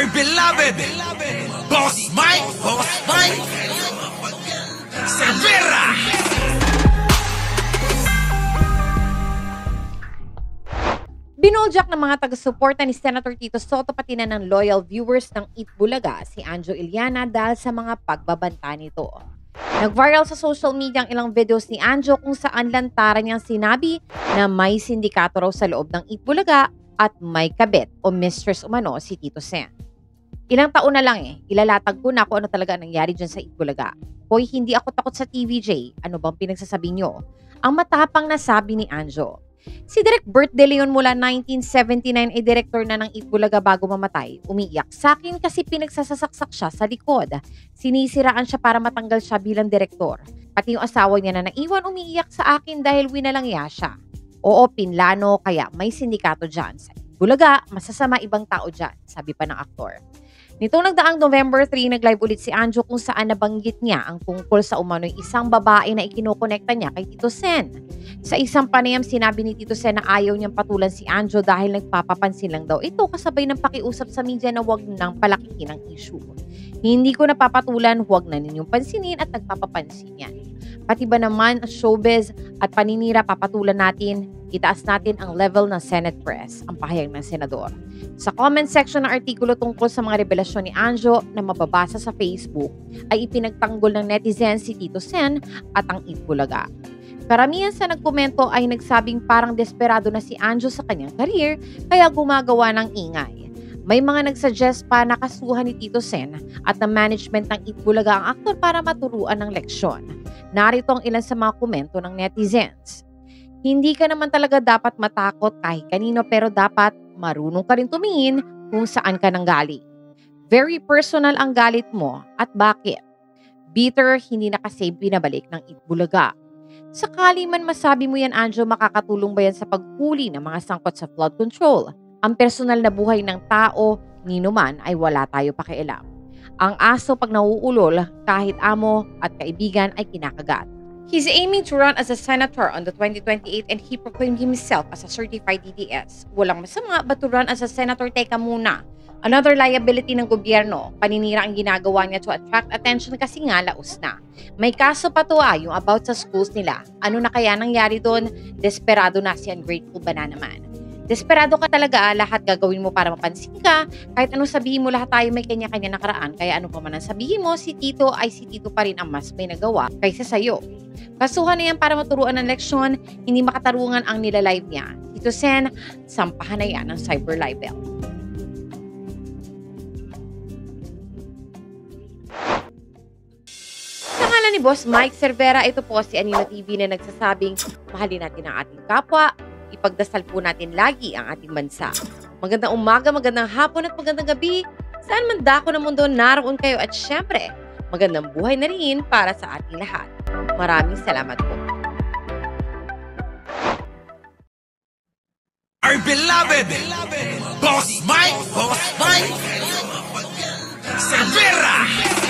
Our beloved Boss Mike Cervera. Binoljak ng mga taga-suporta ni Senator Tito Soto pati na ng loyal viewers ng Eat Bulaga si Anjo Iliana dahil sa mga pagbabanta nito. Nag-viral sa social media ang ilang videos ni Anjo kung saan lantaran niyang sinabi na may sindikato raw sa loob ng Eat Bulaga at may kabit o mistress umano si Tito Sen. Ilang taon na lang ilalatag ko na kung ano talaga nangyari dyan sa Eat Bulaga. Hoy, hindi ako takot sa TVJ. Ano bang pinagsasabi niyo? Ang matapang na sabi ni Anjo. Si Direk Bert De Leon mula 1979 ay direktor na ng Eat Bulaga bago mamatay. Umiiyak sa akin kasi pinagsasasaksak siya sa likod. Sinisiraan siya para matanggal siya bilang direktor. Pati yung asawa niya na naiwan umiiyak sa akin dahil winalangya siya. Oo, pinlano, kaya may sindikato dyan. Sa Eat Bulaga, masasama ibang tao dyan, sabi pa ng aktor. Nitong nagdaang November 3, nag-live ulit si Anjo kung saan nabanggit niya ang tungkol sa umano'y isang babae na ikinokonekta niya kay Tito Sen. Sa isang panayam, sinabi ni Tito Sen na ayaw niyang patulan si Anjo dahil nagpapapansin lang daw ito kasabay ng pakiusap sa media na huwag nang palakihin ang issue. Hindi ko napapatulan, huwag na ninyong pansinin at nagpapapansin yan. Pati ba naman showbiz at paninira papatulan natin, itaas natin ang level ng Senate press, ang pahayag ng senador. Sa comment section ng artikulo tungkol sa mga revelasyon ni Anjo na mababasa sa Facebook, ay ipinagtanggol ng netizens si Tito Sen at ang Eat Bulaga. Karamihan sa nagkomento ay nagsabing parang desperado na si Anjo sa kanyang career kaya gumagawa ng ingay. May mga nagsuggest pa na kasuhan ni Tito Sen at ng management ng Eat Bulaga ang aktor para maturuan ng leksyon. Narito ang ilan sa mga komento ng netizens. Hindi ka naman talaga dapat matakot kahit kanino pero dapat marunong ka rin tumingin kung saan ka nanggaling. Very personal ang galit mo at bakit? Bitter, hindi na kasi binabalik ng Eat Bulaga. Sakali man masabi mo yan, Anjo, makakatulong ba yan sa paghuli ng mga sangkot sa flood control? Ang personal na buhay ng tao, nino man ay wala tayo pakialam. Ang aso pag nauulol, kahit amo at kaibigan ay kinakagat. He's aiming to run as a senator on the 2028 and he proclaimed himself as a certified DDS. Walang masama ba to run as a senator? Teka muna. Another liability ng gobyerno. Paninira ang ginagawa niya to attract attention kasi nga laos na. May kaso pa to yung about sa schools nila. Ano na kaya nangyari doon? Desperado na si Ungrateful Banana Man. Desperado ka talaga, lahat gagawin mo para mapansin ka. Kahit anong sabihin mo, lahat tayo may kanya-kanya nakaraan. Kaya ano pa man ang sabihin mo, si Tito ay si Tito pa rin ang mas may nagawa kaysa sa'yo. Kasuhan na yan para maturuan ng leksyon, hindi makatarungan ang nilalive niya. Tito Sen, sampahan na yan ng cyber libel. Sa ngalan ni Boss Mike Cervera, ito po si Anino TV na nagsasabing mahalin natin ang ating kapwa, ipagdasal po natin lagi ang ating bansa. Magandang umaga, magandang hapon at magandang gabi. Saan man dako ng mundo naroon kayo at syempre, magandang buhay na rin para sa ating lahat. Maraming salamat po. Our beloved Boss Mike Cervera.